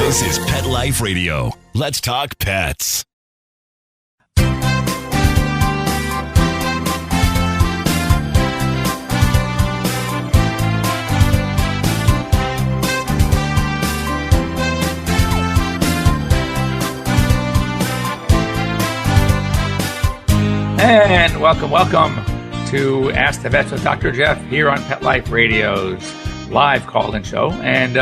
This is Pet Life Radio. Let's talk pets. And welcome to Ask the Vets with Dr. Jeff here on Pet Life Radio's live call-in show. And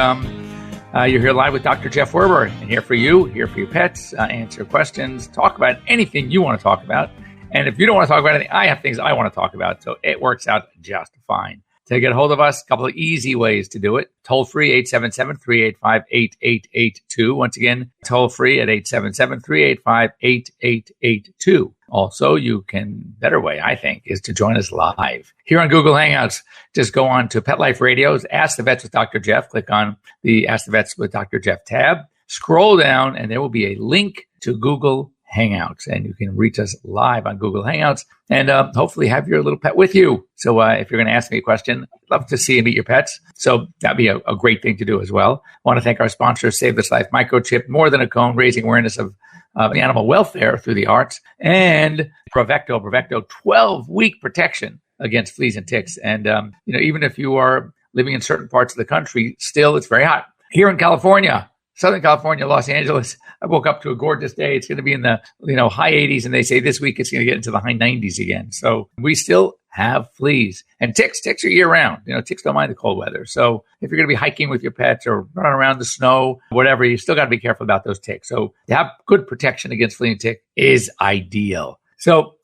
you're here live with Dr. Jeff Werber, and here for you, here for your pets, answer questions, talk about anything you want to talk about. And if you don't want to talk about anything, I have things I want to talk about, so it works out just fine. To get a hold of us, a couple of easy ways to do it. Toll free, 877-385-8882. Once again, toll free at 877-385-8882. Also, you can, better way, I think, is to join us live. Here on Google Hangouts, just go on to Pet Life Radio's Ask the Vets with Dr. Jeff. Click on the Ask the Vets with Dr. Jeff tab. Scroll down, and there will be a link to Google Hangouts, and you can reach us live on Google Hangouts and hopefully have your little pet with you. So if you're going to ask me a question, I'd love to see and meet your pets. So that'd be a great thing to do as well. I want to thank our sponsor, Save This Life Microchip, More Than a Cone, raising awareness of animal welfare through the arts, and Bravecto 12-week protection against fleas and ticks. And even if you are living in certain parts of the country, still it's very hot. Here in California, Southern California, Los Angeles, I woke up to a gorgeous day. It's going to be in the high 80s, and they say this week it's going to get into the high 90s again. So we still have fleas and ticks. Ticks are year round. Ticks don't mind the cold weather. So if you're going to be hiking with your pets or running around the snow, whatever, you still got to be careful about those ticks. So to have good protection against flea and tick is ideal. So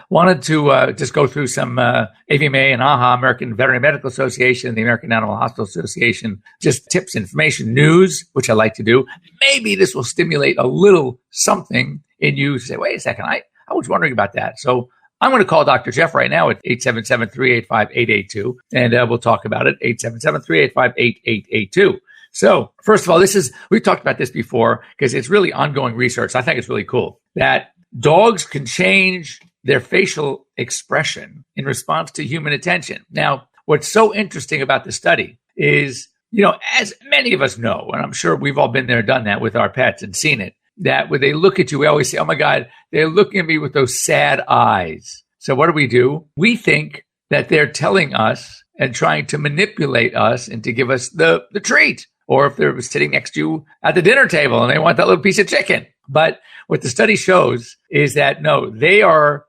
wanted to just go through some AVMA and AHA, American Veterinary Medical Association, the American Animal Hospital Association, just tips, information, news, which I like to do. Maybe this will stimulate a little something in you to say, wait a second, I was wondering about that. So I'm going to call Dr. Jeff right now at 877-385-8882, and we'll talk about it, 877-385-8882. So first of all, we've talked about this before because it's really ongoing research. I think it's really cool that dogs can change their facial expression in response to human attention. Now, what's so interesting about the study is, as many of us know, and I'm sure we've all been there, done that with our pets and seen it, that when they look at you, we always say, oh my God, they're looking at me with those sad eyes. So what do? We think that they're telling us and trying to manipulate us and to give us the treat. Or if they're sitting next to you at the dinner table and they want that little piece of chicken. But what the study shows is that no, they are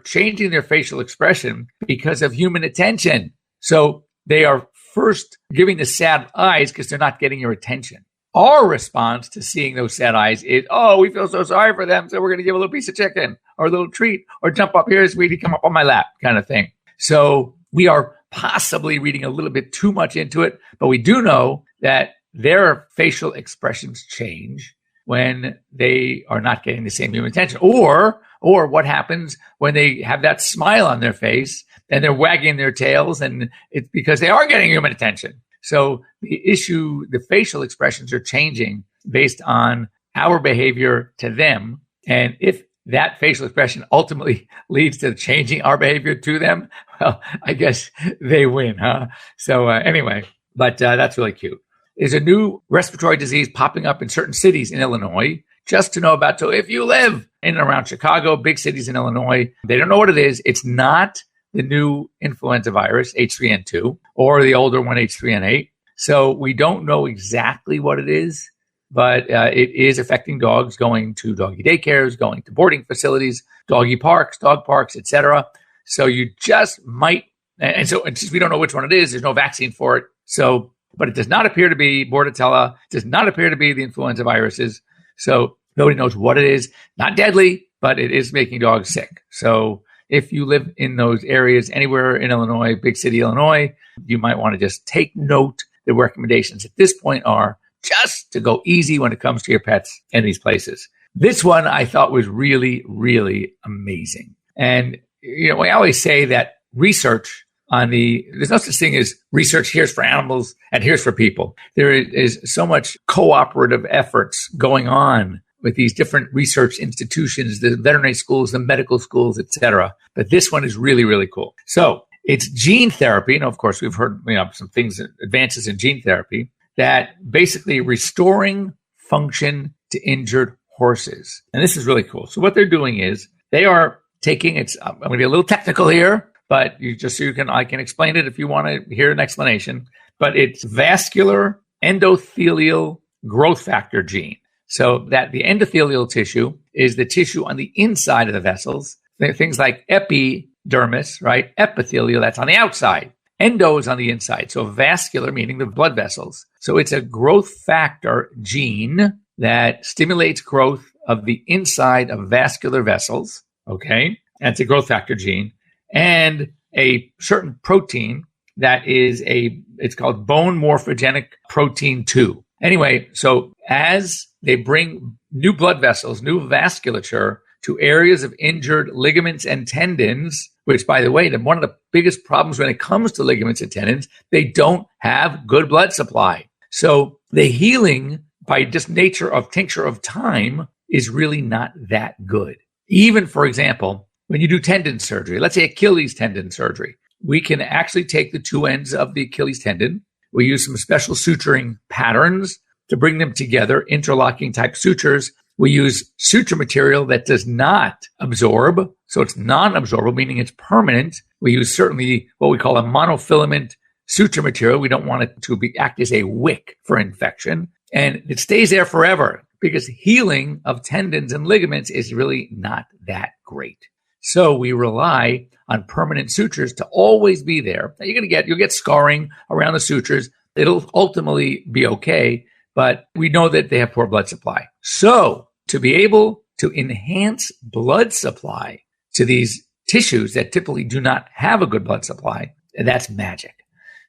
changing their facial expression because of human attention. So they are first giving the sad eyes because they're not getting your attention. Our response to seeing those sad eyes is, oh, we feel so sorry for them, so we're going to give a little piece of chicken or a little treat or jump up here, sweetie, come up on my lap kind of thing. So we are possibly reading a little bit too much into it, but we do know that their facial expressions change when they are not getting the same human attention, or what happens when they have that smile on their face and they're wagging their tails, and it's because they are getting human attention. So the facial expressions are changing based on our behavior to them. And if that facial expression ultimately leads to changing our behavior to them, well, I guess they win, huh? So anyway, but that's really cute. There's a new respiratory disease popping up in certain cities in Illinois, just to know about. So if you live in and around Chicago, big cities in Illinois, they don't know what it is. It's not the new influenza virus, H3N2, or the older one, H3N8. So we don't know exactly what it is, but it is affecting dogs going to doggy daycares, going to boarding facilities, doggy parks, dog parks, etc. So you just might, and since we don't know which one it is, there's no vaccine for it. So, but it does not appear to be Bordetella, does not appear to be the influenza viruses. So nobody knows what it is. Not deadly, but it is making dogs sick. So if you live in those areas anywhere in Illinois, big city Illinois, you might want to just take note. The recommendations at this point are just to go easy when it comes to your pets in these places. This one I thought was really, really amazing. And, we always say that research there's no such thing as research here's for animals and here's for people. There is so much cooperative efforts going on with these different research institutions, the veterinary schools, the medical schools, etc. But this one is really, really cool. So it's gene therapy. Of course, we've heard some things, advances in gene therapy that basically restoring function to injured horses. And this is really cool. So what they're doing is they are taking, I'm going to be a little technical here, but I can explain it if you want to hear an explanation, but it's vascular endothelial growth factor gene. So that the endothelial tissue is the tissue on the inside of the vessels, things like epidermis, right? Epithelial, that's on the outside. Endo is on the inside. So vascular, meaning the blood vessels. So it's a growth factor gene that stimulates growth of the inside of vascular vessels. Okay. That's a growth factor gene. And a certain protein that is it's called bone morphogenic protein 2. Anyway, so as they bring new blood vessels, new vasculature to areas of injured ligaments and tendons, which, by the way, one of the biggest problems when it comes to ligaments and tendons, they don't have good blood supply. So the healing by just nature of tincture of time is really not that good. Even, for example, when you do tendon surgery, let's say Achilles tendon surgery, we can actually take the two ends of the Achilles tendon. We use some special suturing patterns to bring them together, interlocking type sutures. We use suture material that does not absorb. So it's non-absorbable, meaning it's permanent. We use certainly what we call a monofilament suture material. We don't want it to act as a wick for infection. And it stays there forever because healing of tendons and ligaments is really not that great. So we rely on permanent sutures to always be there. Now you'll get scarring around the sutures. It'll ultimately be okay, but we know that they have poor blood supply. So to be able to enhance blood supply to these tissues that typically do not have a good blood supply, that's magic.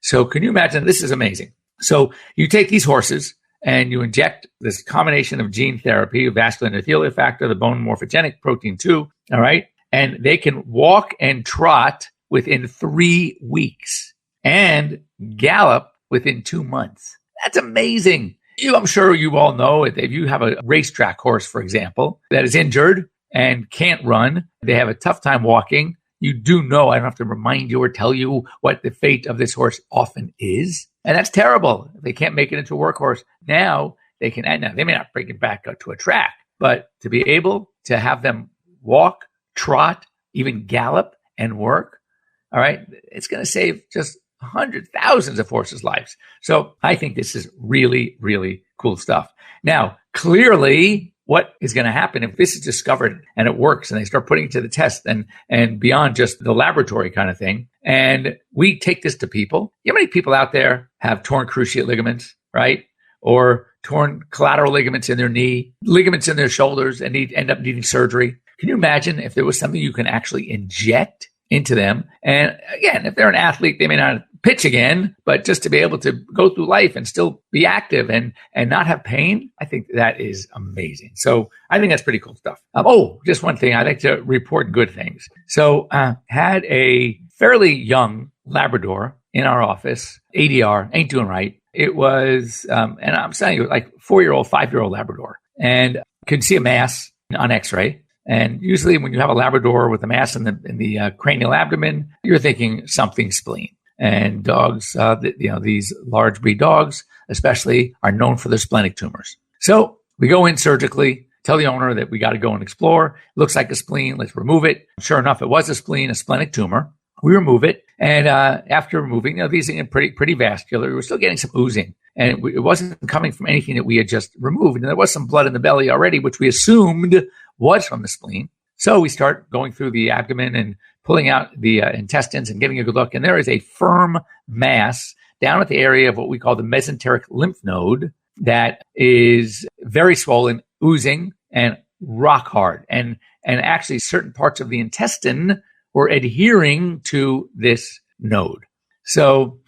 So can you imagine? This is amazing. So you take these horses and you inject this combination of gene therapy, vascular endothelial factor, the bone morphogenic protein 2, all right? And they can walk and trot within 3 weeks and gallop within 2 months. That's amazing. I'm sure you all know if you have a racetrack horse, for example, that is injured and can't run, they have a tough time walking. You do know, I don't have to remind you or tell you what the fate of this horse often is. And that's terrible. They can't make it into a workhorse. Now they can, and now they may not bring it back up to a track, but to be able to have them walk, trot, even gallop and work, all right, it's going to save just thousands of horses' lives. So I think this is really, really cool stuff. Now, clearly, what is going to happen if this is discovered and it works and they start putting it to the test and beyond just the laboratory kind of thing, and we take this to people? You know how many people out there have torn cruciate ligaments, right? Or torn collateral ligaments in their knee, ligaments in their shoulders, and end up needing surgery? Can you imagine if there was something you can actually inject into them? And again, if they're an athlete, they may not pitch again, but just to be able to go through life and still be active and not have pain, I think that is amazing. So I think that's pretty cool stuff. Just one thing. I'd like to report good things. So had a fairly young Labrador in our office. ADR, ain't doing right. It was, and I'm saying it like 4-year-old, 5-year-old Labrador, and could see a mass on x-ray. And usually when you have a Labrador with a mass in the cranial abdomen, you're thinking something spleen. And dogs, these large breed dogs especially, are known for their splenic tumors. So we go in surgically, tell the owner that we got to go and explore. Looks like a spleen. Let's remove it. Sure enough, it was a spleen, a splenic tumor. We remove it. And after removing, these are pretty vascular. We were still getting some oozing. And it wasn't coming from anything that we had just removed. And there was some blood in the belly already, which we assumed was from the spleen. So we start going through the abdomen and pulling out the intestines and getting a good look. And there is a firm mass down at the area of what we call the mesenteric lymph node that is very swollen, oozing, and rock hard. And actually certain parts of the intestine were adhering to this node. So,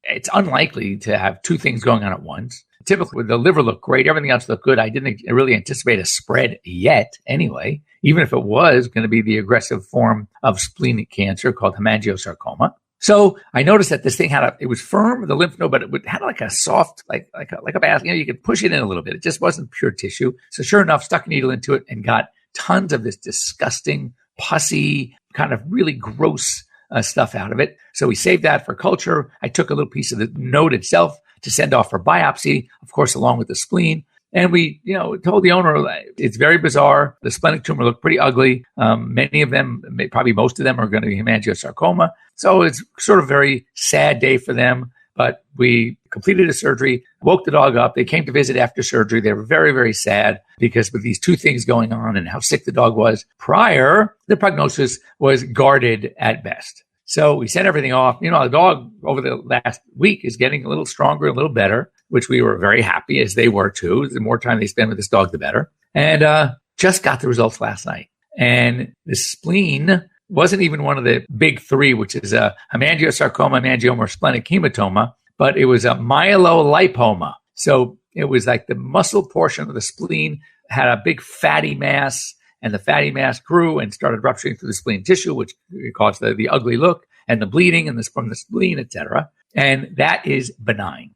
it's unlikely to have two things going on at once. Typically, the liver looked great. Everything else looked good. I didn't really anticipate a spread yet anyway, even if it was going to be the aggressive form of splenic cancer called hemangiosarcoma. So I noticed that this thing it was firm, the lymph node, but it had like a soft, like a bath. You could push it in a little bit. It just wasn't pure tissue. So sure enough, stuck a needle into it and got tons of this disgusting, pussy, kind of really gross stuff out of it. So we saved that for culture. I took a little piece of the node itself to send off for biopsy, of course, along with the spleen. And we, told the owner, it's very bizarre. The splenic tumor looked pretty ugly. Many of them, probably most of them, are going to be hemangiosarcoma. So it's sort of a very sad day for them. But we completed a surgery, woke the dog up. They came to visit after surgery. They were very, very sad because with these two things going on and how sick the dog was prior, the prognosis was guarded at best. So we sent everything off. The dog over the last week is getting a little stronger, a little better, which we were very happy, as they were too. The more time they spend with this dog, the better. And just got the results last night. And the spleen wasn't even one of the big three, which is a hemangiosarcoma, hemangioma, or splenic hematoma, but it was a myelolipoma. So it was like the muscle portion of the spleen had a big fatty mass, and the fatty mass grew and started rupturing through the spleen tissue, which caused the ugly look and the bleeding from the spleen, etc. And that is benign,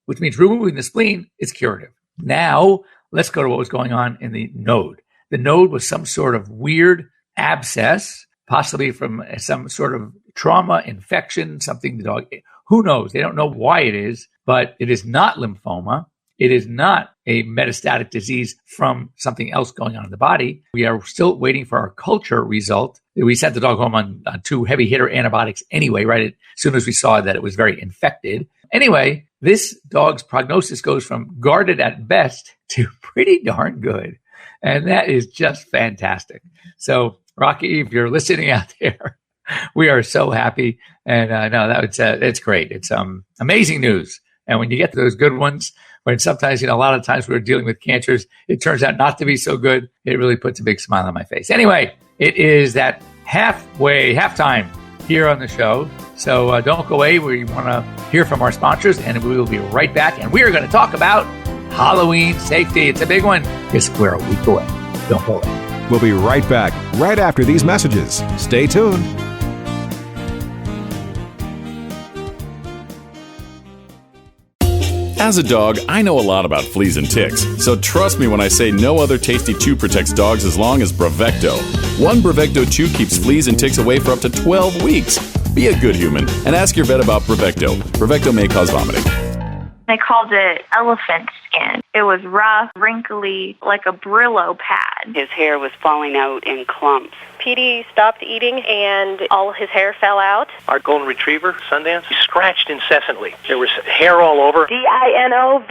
which means removing the spleen is curative. Now, let's go to what was going on in the node. The node was some sort of weird abscess, possibly from some sort of trauma, infection, something the dog, who knows? They don't know why it is, but it is not lymphoma. It is not a metastatic disease from something else going on in the body. We are still waiting for our culture result. We sent the dog home on 2 heavy hitter antibiotics anyway, right? As soon as we saw that it was very infected. Anyway, this dog's prognosis goes from guarded at best to pretty darn good. And that is just fantastic. So, Rocky, if you're listening out there, we are so happy. And it's great. It's amazing news. And when you get those good ones, when sometimes, a lot of times we're dealing with cancers, it turns out not to be so good. It really puts a big smile on my face. Anyway, it is that halftime here on the show. So don't go away. We want to hear from our sponsors, and we will be right back. And we are going to talk about Halloween safety. It's a big one because we're a week away. Don't go away. We'll be right back right after these messages. Stay tuned. As a dog, I know a lot about fleas and ticks, so trust me when I say no other tasty chew protects dogs as long as Bravecto. One Bravecto chew keeps fleas and ticks away for up to 12 weeks. Be a good human and ask your vet about Bravecto. Bravecto may cause vomiting. They called it elephant skin. It was rough, wrinkly, like a Brillo pad. His hair was falling out in clumps. Petey stopped eating and all his hair fell out. Our golden retriever, Sundance, he scratched incessantly. There was hair all over. DINOVITE.com.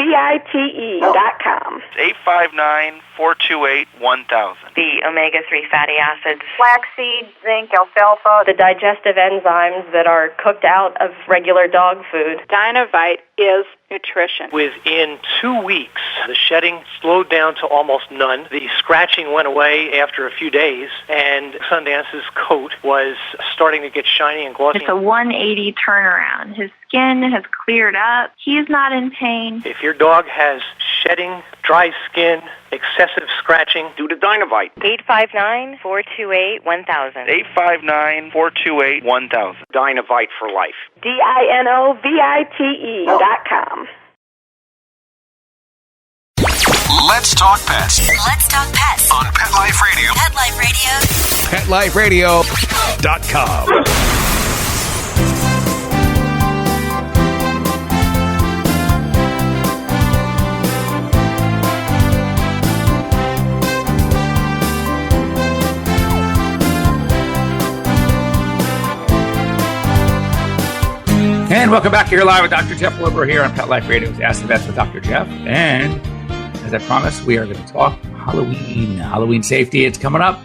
859-428-1000. The omega-3 fatty acids. Flaxseed, zinc, alfalfa. The digestive enzymes that are cooked out of regular dog food. Dinovite is nutrition. Within 2 weeks, the shedding slowed down to almost none. The scratching went away after a few days, and Sundance's coat was starting to get shiny and glossy. It's a 180 turnaround. His skin has cleared up. He's not in pain. If your dog has shedding, dry skin, excessive scratching, do the Dinovite. 859-428-1000. 859-428-1000. Dinovite for life. DINOVITE.com. Let's talk pets. Let's talk pets On Pet Life Radio. Pet Life Radio. PetLifeRadio.com. And welcome back here live with Dr. Jeff Wilbur here on Pet Life Radio. Ask the Vets with Dr. Jeff. And as I promised, we are going to talk Halloween safety. It's coming up,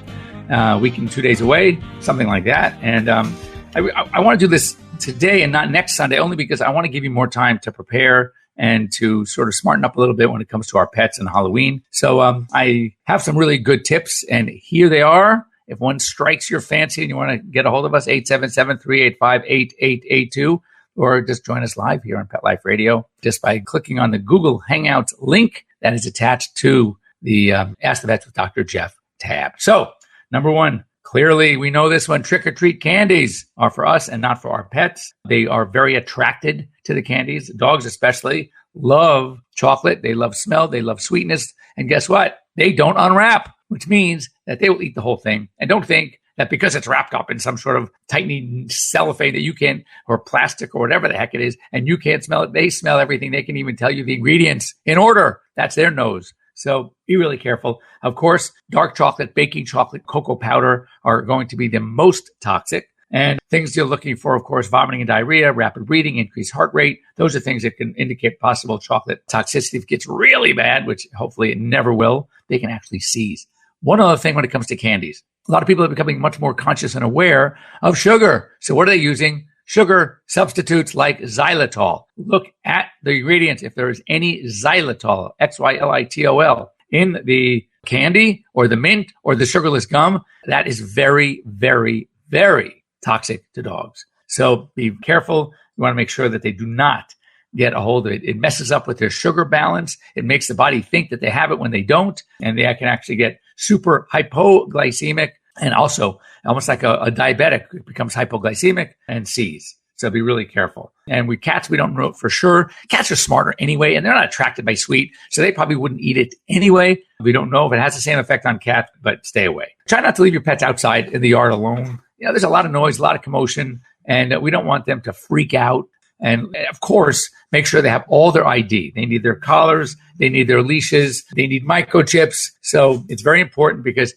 a week and 2 days away, something like that. And I want to do this today and not next Sunday, only because I want to give you more time to prepare and to sort of smarten up a little bit when it comes to our pets and Halloween. So I have some really good tips, and here they are. If one strikes your fancy and you want to get a hold of us, 877-385-8882. Or just join us live here on Pet Life Radio just by clicking on the Google Hangouts link that is attached to the Ask the Vets with Dr. Jeff tab. So, number one, clearly we know this one, trick-or-treat candies are for us and not for our pets. They are very attracted to the candies. Dogs especially love chocolate. They love smell. They love sweetness. And guess what? They don't unwrap, which means that they will eat the whole thing. And don't think that because it's wrapped up in some sort of tightening cellophane that you can't, or plastic or whatever the heck it is, and you can't smell it, they smell everything. They can even tell you the ingredients in order. That's their nose. So be really careful. Of course, dark chocolate, baking chocolate, cocoa powder are going to be the most toxic. And things you're looking for, of course, vomiting and diarrhea, rapid breathing, increased heart rate. Those are things that can indicate possible chocolate toxicity. If it gets really bad, which hopefully it never will, they can actually seize. One other thing when it comes to candies, a lot of people are becoming much more conscious and aware of sugar. So what are they using? Sugar substitutes like xylitol. Look at the ingredients. If there is any xylitol, Xylitol, in the candy or the mint or the sugarless gum, that is very, very, very toxic to dogs. So be careful. You want to make sure that they do not get a hold of it. It messes up with their sugar balance. It makes the body think that they have it when they don't. And they can actually get super hypoglycemic and also almost like a diabetic. It becomes hypoglycemic and seize. So be really careful. And with cats, we don't know for sure. Cats are smarter anyway, and they're not attracted by sweet, so they probably wouldn't eat it anyway. We don't know if it has the same effect on cats, but stay away. Try not to leave your pets outside in the yard alone. There's a lot of noise, a lot of commotion, and we don't want them to freak out. And of course, make sure they have all their ID. They need their collars, they need their leashes, they need microchips. So it's very important because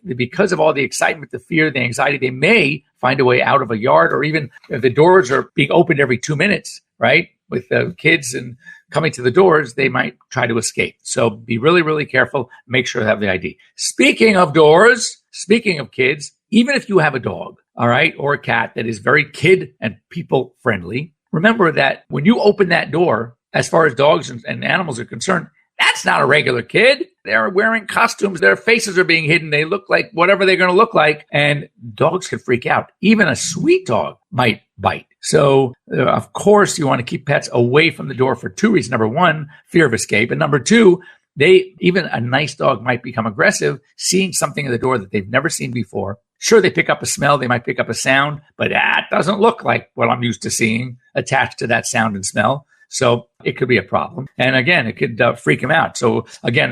because of all the excitement, the fear, the anxiety, they may find a way out of a yard, or even if the doors are being opened every 2 minutes, right? With the kids and coming to the doors, they might try to escape. So be really, really careful. Make sure they have the ID. Speaking of doors, speaking of kids, even if you have a dog, all right, or a cat that is very kid and people friendly, remember that when you open that door, as far as dogs and animals are concerned, that's not a regular kid. They're wearing costumes. Their faces are being hidden. They look like whatever they're going to look like. And dogs can freak out. Even a sweet dog might bite. So, of course, you want to keep pets away from the door for two reasons. Number one, fear of escape. And number two, even a nice dog might become aggressive, seeing something at the door that they've never seen before. Sure, they pick up a smell, they might pick up a sound, but that doesn't look like what I'm used to seeing attached to that sound and smell. So it could be a problem. And again, it could freak them out. So again,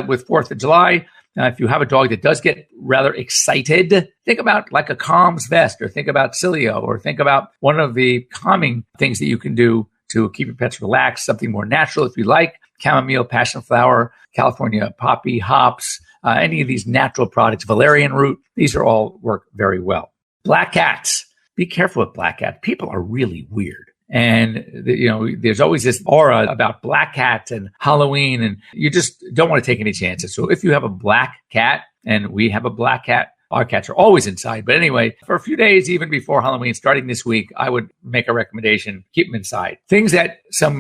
with 4th of July, if you have a dog that does get rather excited, think about like a calms vest, or think about Cilio, or think about one of the calming things that you can do to keep your pets relaxed, something more natural if you like. Chamomile, passion flower, California poppy, hops, any of these natural products, valerian root, these are all work very well. Black cats. Be careful with black cats. People are really weird. And, there's always this aura about black cats and Halloween, and you just don't want to take any chances. So if you have a black cat, and we have a black cat, our cats are always inside. But anyway, for a few days, even before Halloween, starting this week, I would make a recommendation, keep them inside. Some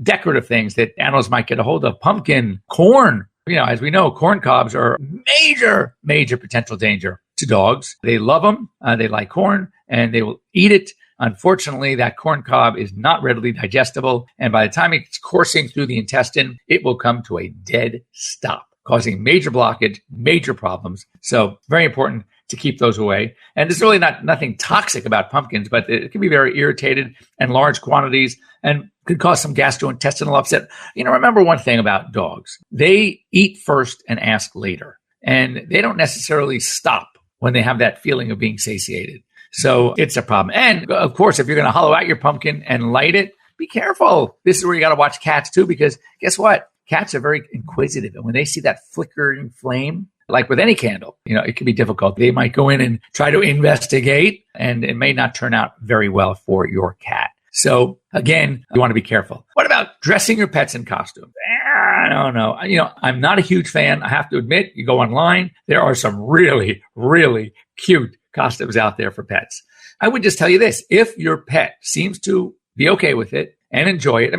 decorative things that animals might get a hold of, pumpkin, corn. As we know, corn cobs are major, major potential danger to dogs. They love them. They like corn, and they will eat it. Unfortunately, that corn cob is not readily digestible. And by the time it's coursing through the intestine, it will come to a dead stop, causing major blockage, major problems. So very important to keep those away. And there's really nothing toxic about pumpkins, but it can be very irritated in large quantities and could cause some gastrointestinal upset. Remember one thing about dogs. They eat first and ask later. And they don't necessarily stop when they have that feeling of being satiated. So it's a problem. And of course, if you're going to hollow out your pumpkin and light it, be careful. This is where you got to watch cats too, because guess what? Cats are very inquisitive. And when they see that flickering flame, like with any candle, it can be difficult. They might go in and try to investigate, and it may not turn out very well for your cat. So again, you want to be careful. What about dressing your pets in costume? I don't know. I'm not a huge fan. I have to admit, you go online, there are some really, really cute costumes out there for pets. I would just tell you this. If your pet seems to be okay with it and enjoy it,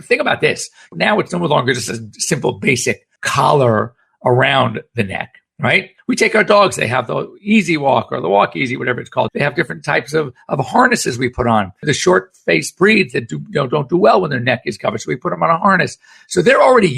think about this. Now it's no longer just a simple basic collar around the neck, right? We take our dogs. They have the Easy Walk or the Walk Easy, whatever it's called. They have different types of harnesses we put on. The short-faced breeds that don't do well when their neck is covered, so we put them on a harness. So they're already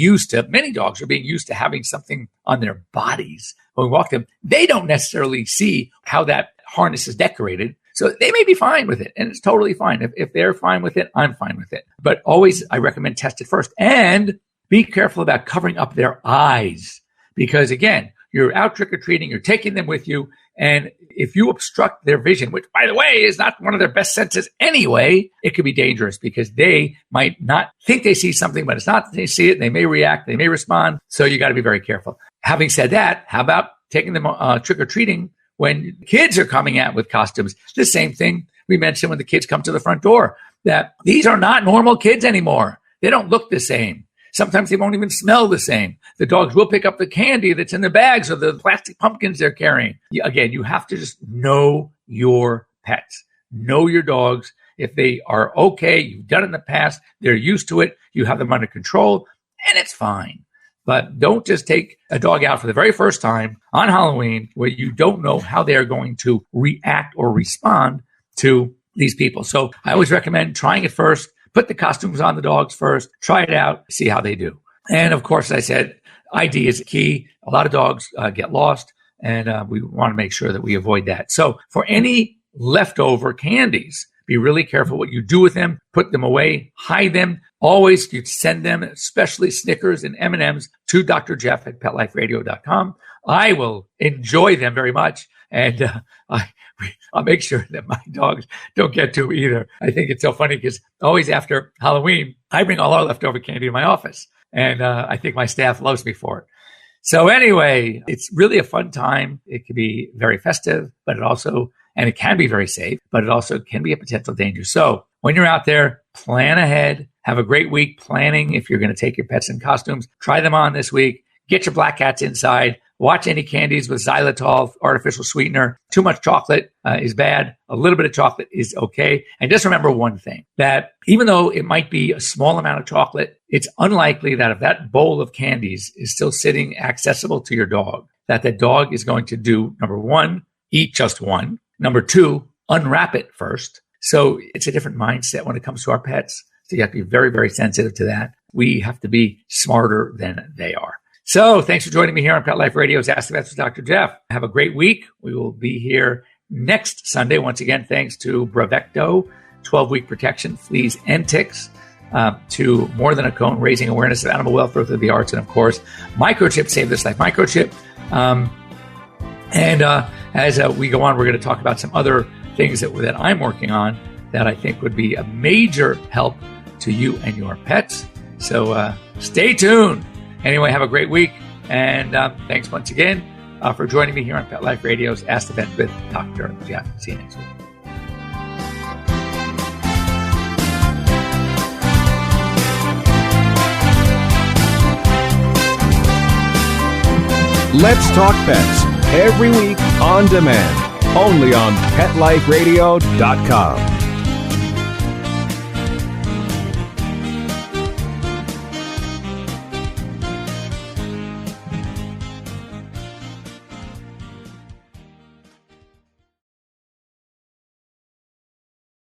many dogs are being used to having something on their bodies when we walk them. They don't necessarily see how that harness is decorated. So they may be fine with it, and it's totally fine. If they're fine with it, I'm fine with it. But always, I recommend test it first. And be careful about covering up their eyes. Because again, you're out trick-or-treating, you're taking them with you, And if you obstruct their vision, which, by the way, is not one of their best senses anyway, it could be dangerous because they might not think they see something, but it's not. They see it. They may react. They may respond. So you got to be very careful. Having said that, how about taking them trick-or-treating when kids are coming out with costumes? The same thing we mentioned when the kids come to the front door, that these are not normal kids anymore. They don't look the same. Sometimes they won't even smell the same. The dogs will pick up the candy that's in the bags or the plastic pumpkins they're carrying. Again, you have to just know your pets. Know your dogs. If they are okay, you've done it in the past, they're used to it, you have them under control, and it's fine. But don't just take a dog out for the very first time on Halloween where you don't know how they are going to react or respond to these people. So I always recommend trying it first. Put the costumes on the dogs first, try it out, see how they do. And of course, as I said, ID is key. A lot of dogs get lost, and we want to make sure that we avoid that. So for any leftover candies, be really careful what you do with them. Put them away, hide them. Always you send them, especially Snickers and M&Ms, to Dr. Jeff at PetLifeRadio.com. I will enjoy them very much, and I'll make sure that my dogs don't get to either. I think it's so funny because always after Halloween, I bring all our leftover candy to my office. And I think my staff loves me for it. So anyway, it's really a fun time. It can be very festive, but it can be very safe, but it also can be a potential danger. So when you're out there, plan ahead. Have a great week planning if you're going to take your pets in costumes. Try them on this week. Get your black cats inside. Watch any candies with xylitol, artificial sweetener. Too much chocolate is bad. A little bit of chocolate is okay. And just remember one thing, that even though it might be a small amount of chocolate, it's unlikely that if that bowl of candies is still sitting accessible to your dog, that the dog is going to do, number one, eat just one. Number two, unwrap it first. So it's a different mindset when it comes to our pets. So you have to be very, very sensitive to that. We have to be smarter than they are. So thanks for joining me here on Pet Life Radio's Ask the Vets with Dr. Jeff. Have a great week. We will be here next Sunday. Once again, thanks to Bravecto, 12-week protection, fleas and ticks, to More Than a Cone, raising awareness of animal welfare through the arts, and of course, Microchip, Save This Life Microchip. As we go on, we're going to talk about some other things that I'm working on that I think would be a major help to you and your pets. So stay tuned. Anyway, have a great week, and thanks once again for joining me here on Pet Life Radio's Ask the Vet with Dr. Jeff. See you next week. Let's Talk Pets, every week on demand, only on PetLifeRadio.com.